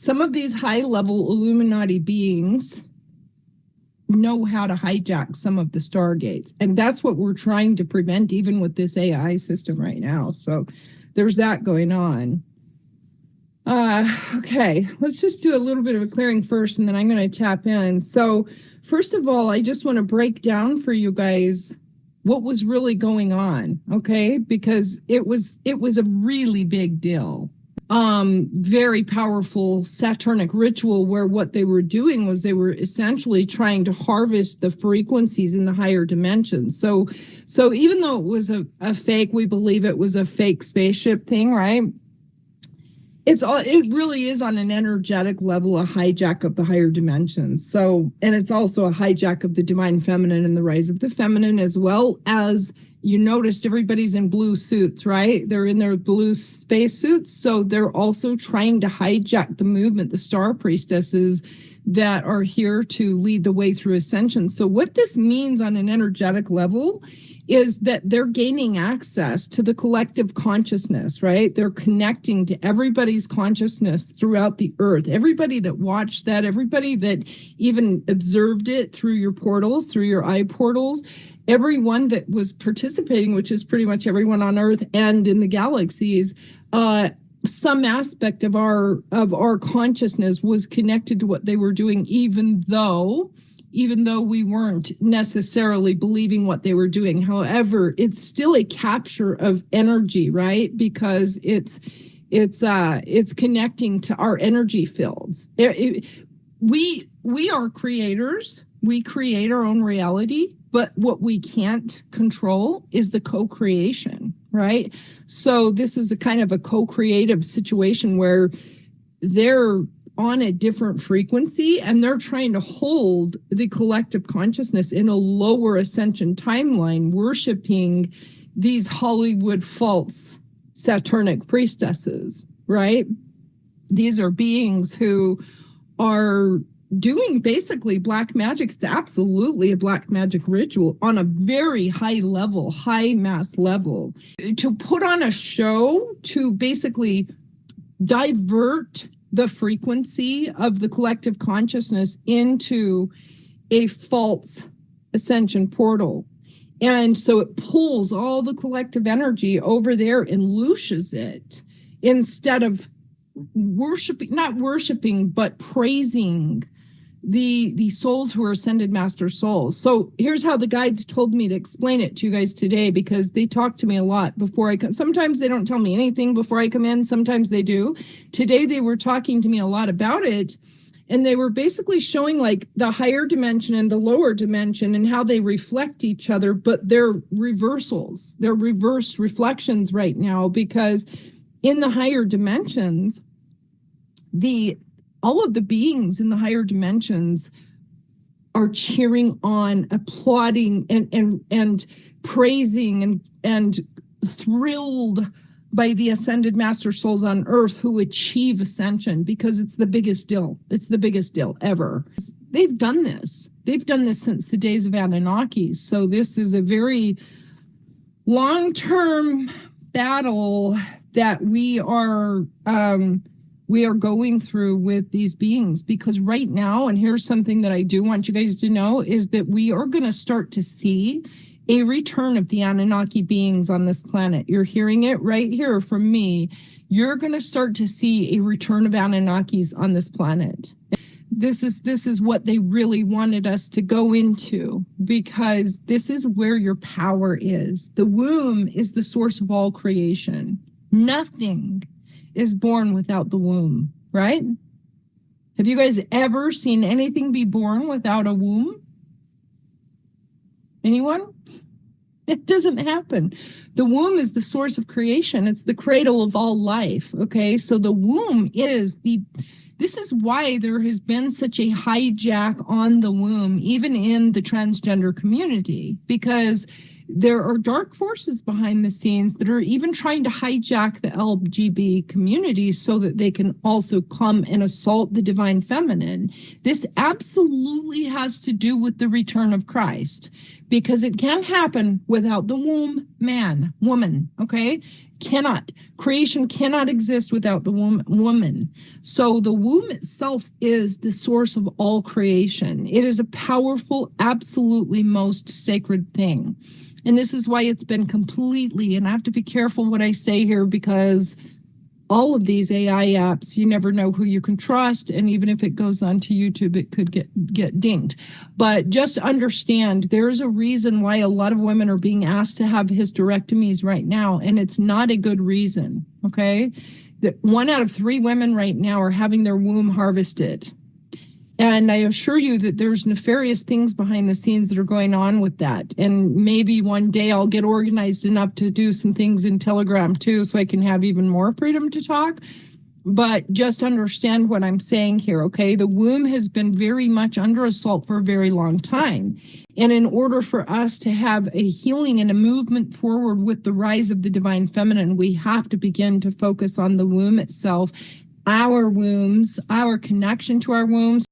some of these high-level Illuminati beings know how to hijack some of the stargates. And that's what we're trying to prevent, even with this AI system right now. So there's that going on. Okay, let's just do a little bit of a clearing first, and then I'm going to tap in. So first of all, I just want to break down for you guys what was really going on, okay? Because it was a really big deal. Very powerful saturnic ritual where what they were doing was they were essentially trying to harvest the frequencies in the higher dimensions. So even though it was a fake, we believe it was a fake spaceship thing, right? It really is on an energetic level a hijack of the higher dimensions. So, and it's also a hijack of the divine feminine and the rise of the feminine, as well as, you noticed everybody's in blue suits, right? They're in their blue space suits. So they're also trying to hijack the movement, the star priestesses that are here to lead the way through ascension. So what this means on an energetic level is that they're gaining access to the collective consciousness, right? They're connecting to everybody's consciousness throughout the earth. Everybody that watched that, everybody that even observed it through your portals, through your eye portals, everyone that was participating, which is pretty much everyone on earth and in the galaxies, some aspect of our consciousness was connected to what they were doing, even though we weren't necessarily believing what they were doing. However, it's still a capture of energy, right? Because it's connecting to our energy fields. We are creators. We create our own reality, but what we can't control is the co-creation, right? So this is a kind of a co-creative situation where they're on a different frequency and they're trying to hold the collective consciousness in a lower ascension timeline, worshiping these Hollywood false saturnic priestesses, right? These are beings who are doing basically black magic. It's absolutely a black magic ritual on a very high level, high mass level, to put on a show to basically divert the frequency of the collective consciousness into a false ascension portal. And so it pulls all the collective energy over there and looshes it instead of not worshiping, but praising the souls who are ascended master souls. So here's how the guides told me to explain it to you guys today, because they talk to me a lot before I come. Sometimes they don't tell me anything before I come in. Sometimes they do. Today they were talking to me a lot about it, and they were basically showing like the higher dimension and the lower dimension and how they reflect each other, but they're reversals. They're reverse reflections right now, because in the higher dimensions, all of the beings in the higher dimensions are cheering on, applauding, and praising and thrilled by the ascended master souls on earth who achieve ascension, because it's the biggest deal. It's the biggest deal ever. They've done this. They've done this since the days of Anunnaki. So this is a very long-term battle that we are going through with these beings, because right now, and here's something that I do want you guys to know, is that we are going to start to see a return of the Anunnaki beings on this planet. You're hearing it right here from me. You're going to start to see a return of Anunnakis on this planet. This is what they really wanted us to go into, because this is where your power is. The womb is the source of all creation. Nothing is born without the womb, right? Have you guys ever seen anything be born without a womb? Anyone? It doesn't happen. The womb is the source of creation. It's the cradle of all life, okay? So the womb this is why there has been such a hijack on the womb, even in the transgender community, because there are dark forces behind the scenes that are even trying to hijack the LGBT community so that they can also come and assault the divine feminine. This absolutely has to do with the return of Christ, because it can't happen without the womb, man, woman, okay? Cannot. Creation cannot exist without the woman. So the womb itself is the source of all creation. It is a powerful, absolutely most sacred thing. And this is why it's been completely, and I have to be careful what I say here, because all of these AI apps, you never know who you can trust. And even if it goes onto YouTube, it could get dinged. But just understand, there is a reason why a lot of women are being asked to have hysterectomies right now. And it's not a good reason, okay? That 1 out of 3 women right now are having their womb harvested. And I assure you that there's nefarious things behind the scenes that are going on with that. And maybe one day I'll get organized enough to do some things in Telegram too, so I can have even more freedom to talk. But just understand what I'm saying here, okay? The womb has been very much under assault for a very long time. And in order for us to have a healing and a movement forward with the rise of the divine feminine, we have to begin to focus on the womb itself, our wombs, our connection to our wombs.